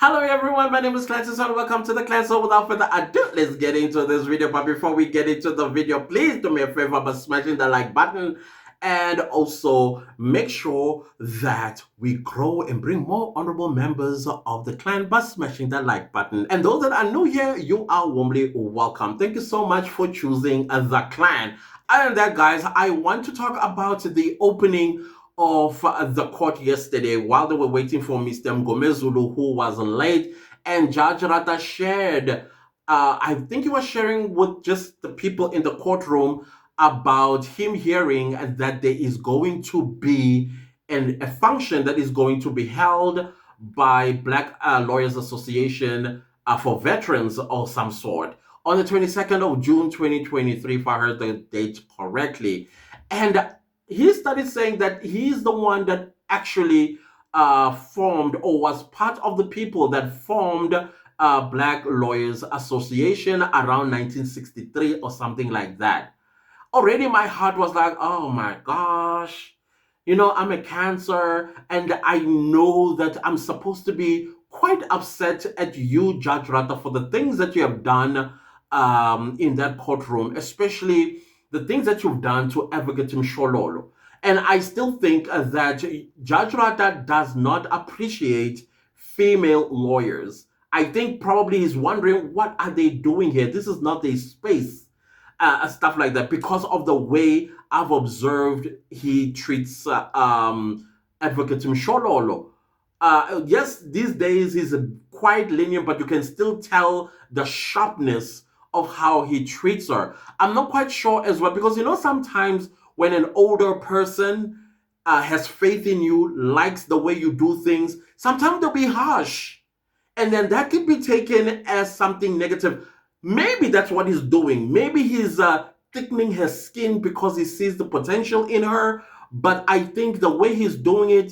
Hello everyone, my name is Clancy and welcome to the Clan. So without further ado, let's get into this video. But before we get into the video, please do me a favor by smashing the like button and also make sure that we grow and bring more honorable members of the clan by smashing that like button. And those that are new here, you are warmly welcome. Thank you so much for choosing the clan. Other than that, guys, I want to talk about the opening of the court yesterday while they were waiting for Mr. Mgomezulu, who was late, and Judge Ratha shared, I think he was sharing with just the people in the courtroom about him hearing that there is going to be a function that is going to be held by Black Lawyers Association for veterans or some sort on the 22nd of June 2023, if I heard the date correctly. And he started saying that he's the one that actually formed or was part of the people that formed Black Lawyers Association around 1963 or something like that. Already my heart was like, oh my gosh, I'm a Cancer, and I know that I'm supposed to be quite upset at you, Judge Ratha, for the things that you have done in that courtroom, especially the things that you've done to Advocate Mshololo. And I still think that Judge Ratha does not appreciate female lawyers. I think probably he's wondering, what are they doing here? This is not a space, stuff like that, because of the way I've observed he treats Advocate Mshololo. Yes, these days he's quite lenient, but you can still tell the sharpness of how he treats her. I'm not quite sure as well, because sometimes when an older person has faith in you, likes the way you do things, sometimes they'll be harsh. And then that could be taken as something negative. Maybe that's what he's doing. Maybe he's thickening her skin because he sees the potential in her. But I think the way he's doing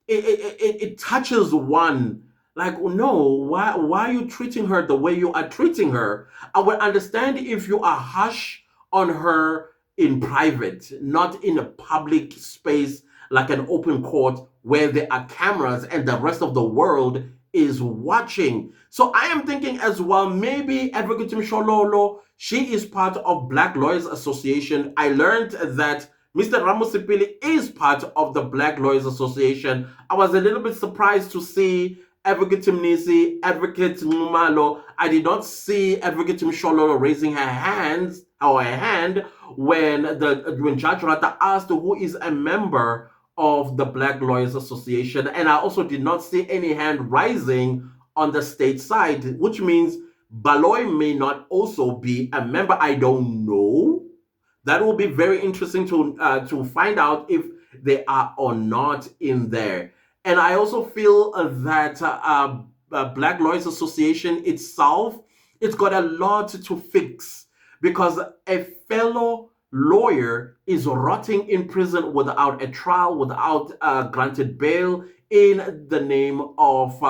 it touches one. Like, no, why are you treating her the way you are treating her? I would understand if you are harsh on her in private, not in a public space like an open court where there are cameras and the rest of the world is watching. So I am thinking as well, maybe Advocate Mshololo, she is part of Black Lawyers Association. I learned that Mr. Ramosipili is part of the Black Lawyers Association. I was a little bit surprised to see Advocate Mnisi, Advocate Mumalo. I did not see Advocate Mshololo raising her hands or her hand when Judge Ratha asked who is a member of the Black Lawyers Association, and I also did not see any hand rising on the state side, which means Baloy may not also be a member. I don't know. That will be very interesting to find out if they are or not in there. And I also feel that Black Lawyers Association itself, it's got a lot to fix, because a fellow lawyer is rotting in prison without a trial, without granted bail, in the name of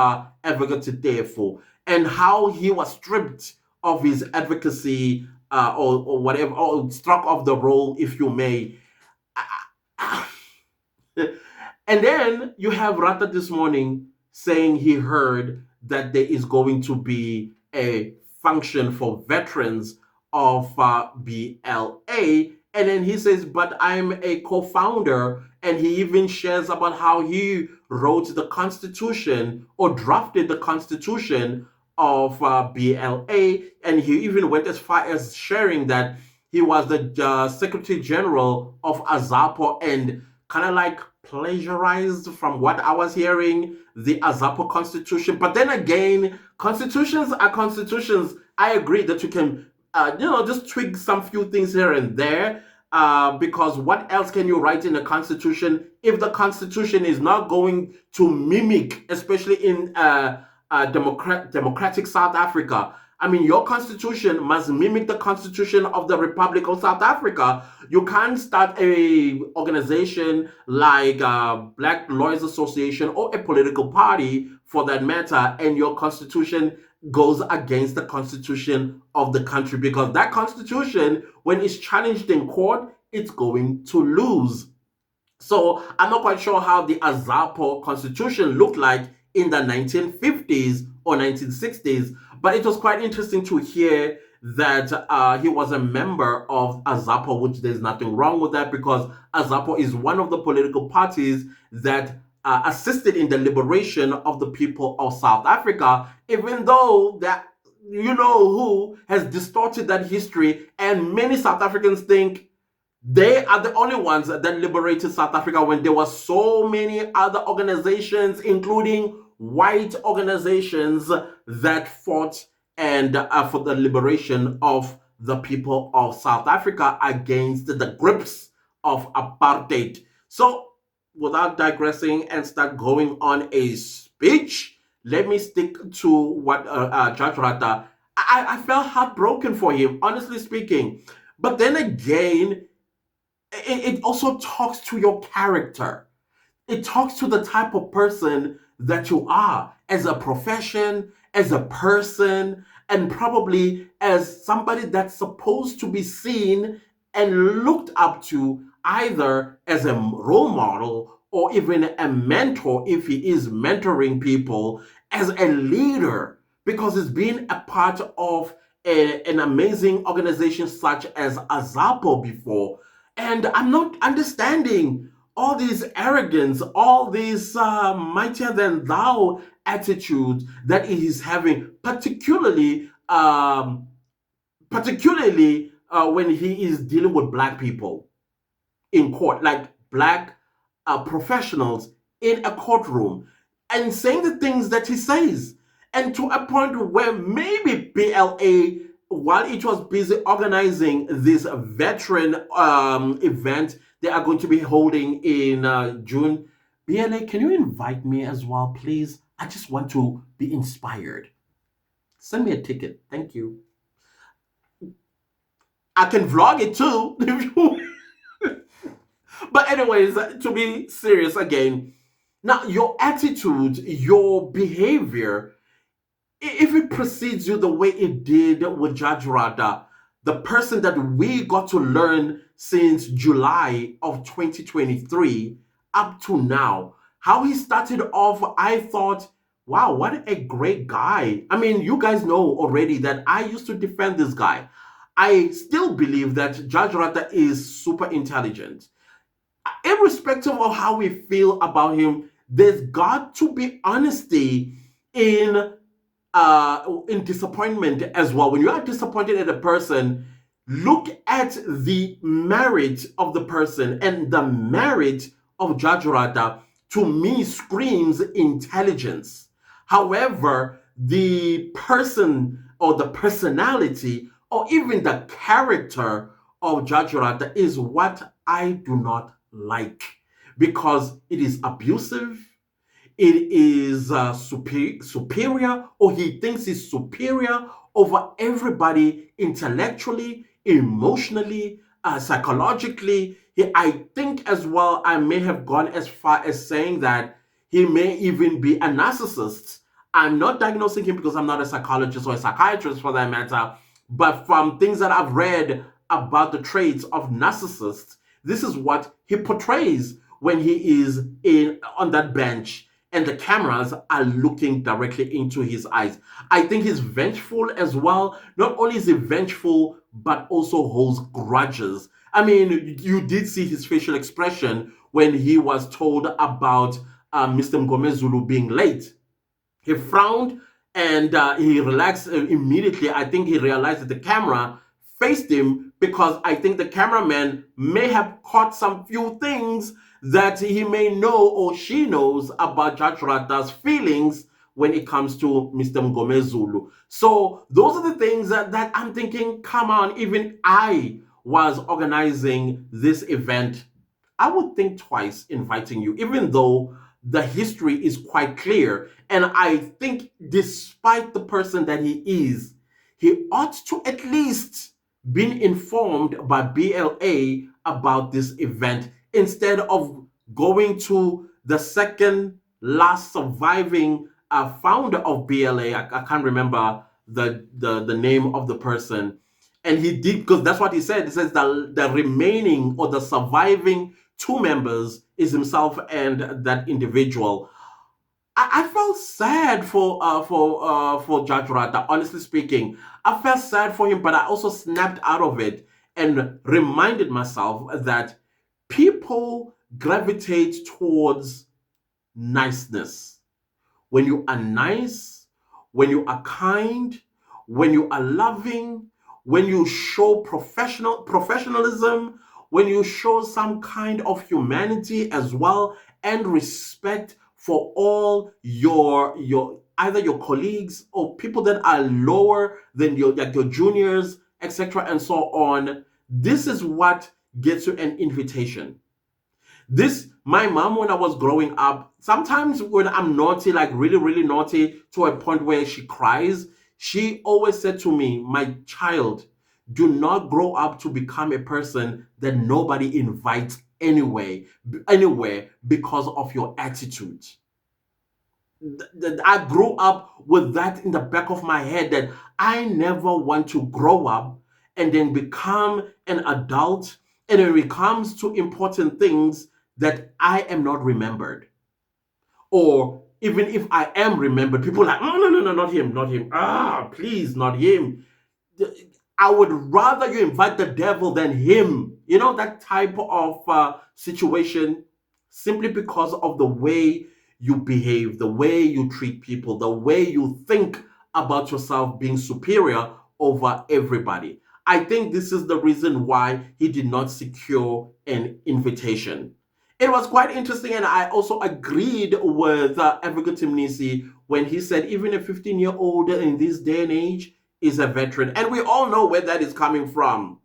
Advocate Tefo, and how he was stripped of his advocacy or whatever, or struck off the roll, if you may. And then you have Ratha this morning saying he heard that there is going to be a function for veterans of BLA. And then he says, but I'm a co-founder. And he even shares about how he wrote the Constitution or drafted the Constitution of BLA. And he even went as far as sharing that he was the Secretary General of AZAPO, and kind of like plagiarized, from what I was hearing, the AZAPO Constitution. But then again, constitutions are constitutions. I agree that you can, just tweak some few things here and there, because what else can you write in a constitution if the constitution is not going to mimic, especially in democratic South Africa? I mean, your constitution must mimic the constitution of the Republic of South Africa. You can't start a organization like Black Lawyers Association or a political party, for that matter, and your constitution goes against the constitution of the country, because that constitution, when it's challenged in court, it's going to lose. So I'm not quite sure how the AZAPO constitution looked like in the 1950s or 1960s. But it was quite interesting to hear that he was a member of AZAPO, which there's nothing wrong with that because AZAPO is one of the political parties that assisted in the liberation of the people of South Africa, even though that you know who has distorted that history, and many South Africans think they are the only ones that liberated South Africa when there were so many other organizations, including white organizations, that fought and for the liberation of the people of South Africa against the grips of apartheid. So, without digressing and start going on a speech, let me stick to what Judge Ratha. I felt heartbroken for him, honestly speaking. But then again, it also talks to your character. It talks to the type of person that you are as a profession, as a person, and probably as somebody that's supposed to be seen and looked up to either as a role model or even a mentor if he is mentoring people, as a leader, because he's been a part of an amazing organization such as Azapo before. And I'm not understanding all this arrogance, all this mightier than thou attitude that he is having, particularly when he is dealing with black people in court, like black professionals in a courtroom, and saying the things that he says, and to a point where maybe BLA, while it was busy organizing this veteran event they are going to be holding in June, BLA, can you invite me as well, please? I just want to be inspired. Send me a ticket. Thank you. I can vlog it too. If you But anyways, to be serious again, now your attitude, your behavior, if it precedes you the way it did with Judge Rada, the person that we got to learn since July of 2023 up to now, how he started off, I thought, wow, what a great guy. I mean, you guys know already that I used to defend this guy. I still believe that Judge Rada is super intelligent. Irrespective of how we feel about him, there's got to be honesty in disappointment as well. When you are disappointed at a person, look at the merit of the person, and the merit of Judge Rada to me screams intelligence. However, the person or the personality or even the character of Judge Rada is what I do not like, because it is abusive, it is superior, or he thinks he's superior over everybody intellectually, emotionally, psychologically. I think as well, I may have gone as far as saying that he may even be a narcissist. I'm not diagnosing him because I'm not a psychologist or a psychiatrist for that matter, but from things that I've read about the traits of narcissists, this is what he portrays when he is on that bench and the cameras are looking directly into his eyes. I think he's vengeful as well. Not only is he vengeful, but also holds grudges. I mean, you did see his facial expression when he was told about Mr. Mgomezulu being late. He frowned and he relaxed immediately. I think he realized that the camera faced him, because I think the cameraman may have caught some few things that he may know or she knows about Judge Rada's feelings when it comes to Mr. Mgomezulu. So those are the things that I'm thinking, come on, even I was organizing this event, I would think twice inviting you, even though the history is quite clear. And I think despite the person that he is, he ought to at least been informed by BLA about this event, instead of going to the second last surviving founder of BLA. I can't remember the name of the person. And he did, because that's what he said. He says the remaining or the surviving two members is himself and that individual. I felt sad for Judge Ratha. Honestly speaking, I felt sad for him, but I also snapped out of it and reminded myself that people gravitate towards niceness. When you are nice, when you are kind, when you are loving, when you show professionalism, when you show some kind of humanity as well and respect for all your either your colleagues or people that are lower than your juniors, etc. and so on. This is what gets you an invitation. This, my mom, when I was growing up, sometimes when I'm naughty, like really, really naughty, to a point where she cries, she always said to me, my child, do not grow up to become a person that nobody invites anywhere because of your attitude. I grew up with that in the back of my head that I never want to grow up and then become an adult, and when it comes to important things that I am not remembered. Or even if I am remembered, people are like, no, no, no, no, not him, not him. Ah, please, not him. I would rather you invite the devil than him. You know, that type of situation, simply because of the way you behave, the way you treat people, the way you think about yourself being superior over everybody. I think this is the reason why he did not secure an invitation. It was quite interesting, and I also agreed with Advocate Timnisi when he said even a 15-year-old in this day and age is a veteran. And we all know where that is coming from.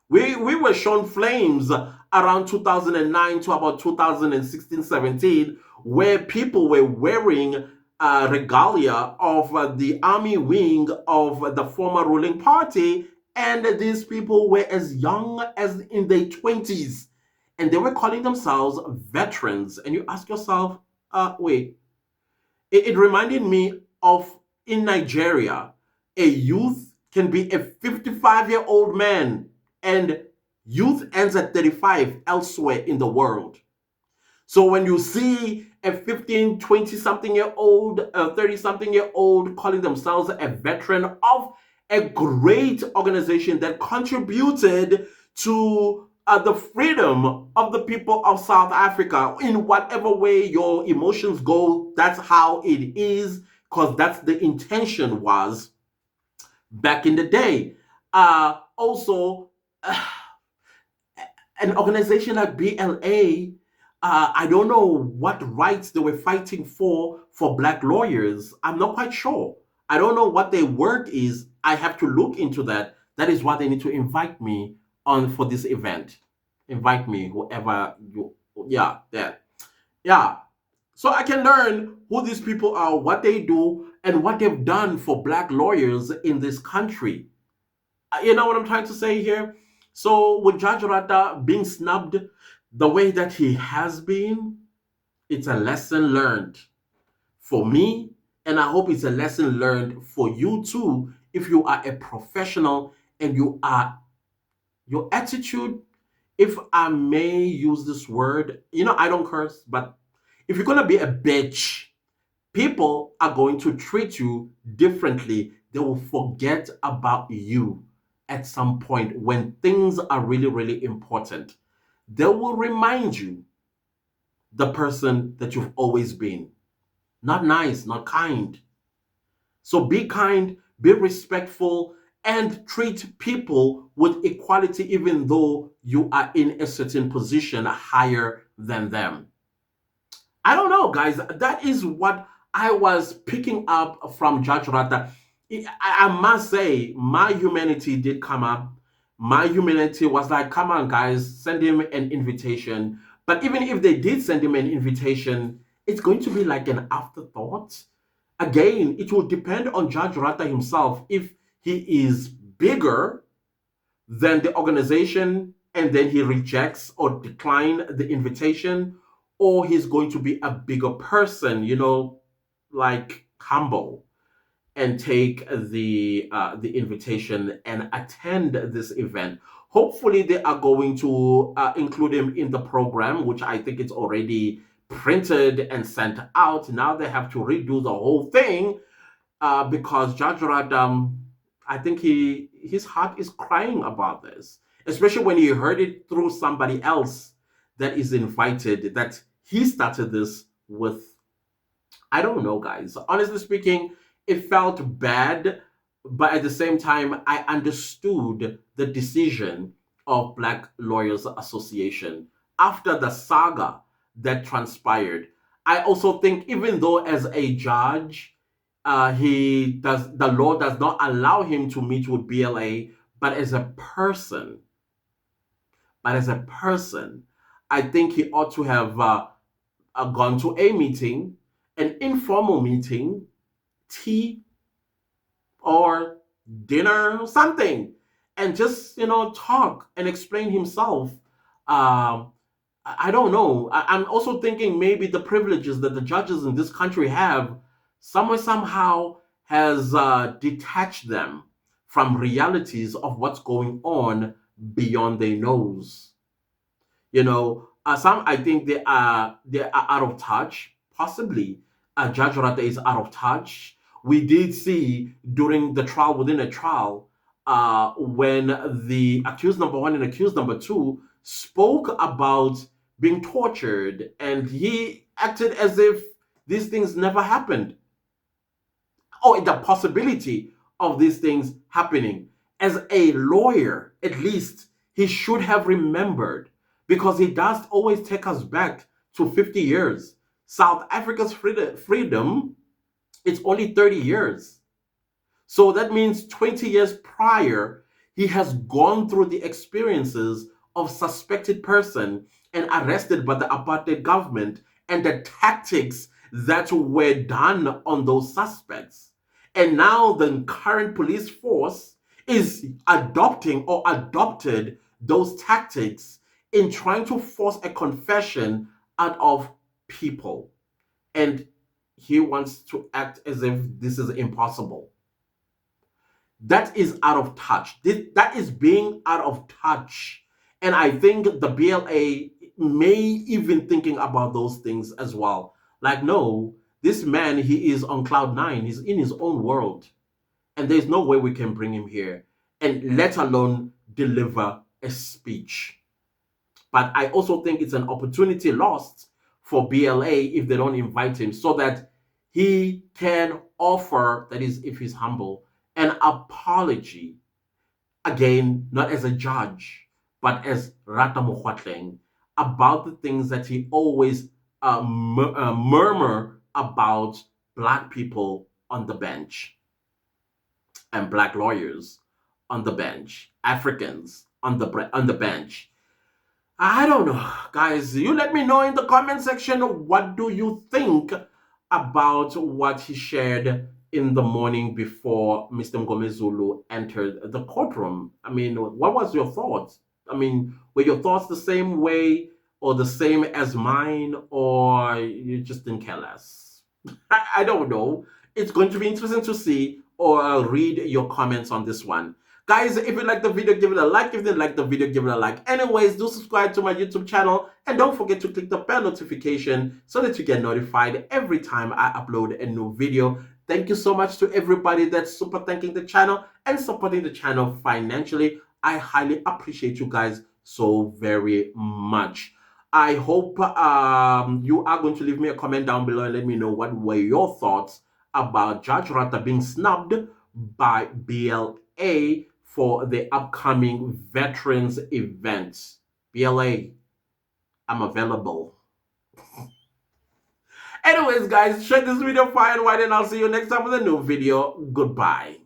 We were shown flames around 2009 to about 2016, 17, where people were wearing regalia of the army wing of the former ruling party, and these people were as young as in their 20s, and they were calling themselves veterans. And you ask yourself, wait, it reminded me of in Nigeria, a youth can be a 55-year-old man, and youth ends at 35 elsewhere in the world. So when you see a 15, 20 something year old, a 30 something year old calling themselves a veteran of a great organization that contributed to the freedom of the people of South Africa, in whatever way your emotions go, that's how it is, because that's the intention was back in the day. Also, an organization like BLA, I don't know what rights they were fighting for black lawyers. I'm not quite sure. I don't know what their work is. I have to look into that. That is why they need to invite me on for this event. Invite me, whoever you, yeah, that, yeah. So I can learn who these people are, what they do, and what they've done for black lawyers in this country. You know what I'm trying to say here? So with Judge Ratha being snubbed the way that he has been, it's a lesson learned for me, and I hope it's a lesson learned for you too. If you are a professional and you are, your attitude, if I may use this word, I don't curse, but if you're gonna be a bitch, people are going to treat you differently. They will forget about you at some point when things are really, really important. They will remind you the person that you've always been. Not nice, not kind. So be kind, be respectful, and treat people with equality, even though you are in a certain position higher than them. I don't know, guys. That is what I was picking up from Judge Ratha. I must say, my humanity did come up. My humanity was like, come on, guys, send him an invitation. But even if they did send him an invitation, it's going to be like an afterthought. Again, it will depend on Judge Ratha himself. If he is bigger than the organization and then he rejects or decline the invitation, or he's going to be a bigger person, like humble, and take the invitation and attend this event. Hopefully they are going to include him in the program, which I think it's already printed and sent out. Now they have to redo the whole thing because Judge Radam, I think his heart is crying about this, especially when he heard it through somebody else that is invited, that he started this with. I don't know, guys. Honestly speaking, it felt bad, but at the same time, I understood the decision of Black Lawyers Association after the saga that transpired. I also think, even though as a judge, the law does not allow him to meet with BLA, but as a person, I think he ought to have gone to a meeting, an informal meeting, tea or dinner, something, and just talk and explain himself. I don't know. I'm also thinking maybe the privileges that the judges in this country have somehow has detached them from realities of what's going on beyond their nose. Some, I think they are out of touch. Possibly, Judge Ratha is out of touch. We did see during the trial within a trial, when the accused number one and accused number two spoke about being tortured, and he acted as if these things never happened, or the possibility of these things happening. As a lawyer, at least he should have remembered, because he does always take us back to 50 years. South Africa's freedom, it's only 30 years. So that means 20 years prior, he has gone through the experiences of suspected person and arrested by the apartheid government and the tactics that were done on those suspects. And now the current police force is adopting or adopted those tactics in trying to force a confession out of people. And he wants to act as if this is impossible. That is out of touch. That is being out of touch. And I think the BLA may even thinking about those things as well. Like, no, this man, he is on cloud nine. He's in his own world. And there's no way we can bring him here, and let alone deliver a speech. But I also think it's an opportunity lost for BLA if they don't invite him, so that he can offer, that is, if he's humble, an apology. Again, not as a judge, but as Ratha Mokgwatleng, about the things that he always murmur about Black people on the bench, and Black lawyers on the bench, Africans on the bench. I don't know, guys. You let me know in the comment section, what do you think about what he shared in the morning before Mr. Mngomezulu entered the courtroom. I mean, what was your thoughts? I mean, were your thoughts the same way or the same as mine, or you just didn't care less? I don't know. It's going to be interesting to see, or I'll read your comments on this one. Guys, if you like the video, give it a like. If you didn't like the video, give it a like. Anyways, do subscribe to my YouTube channel, and don't forget to click the bell notification so that you get notified every time I upload a new video. Thank you so much to everybody that's super thanking the channel and supporting the channel financially. I highly appreciate you guys so very much. I hope you are going to leave me a comment down below and let me know what were your thoughts about Judge Ratha being snubbed by BLA for the upcoming veterans event. BLA, I'm available. Anyways, guys, share this video far and wide, and I'll see you next time with a new video. Goodbye.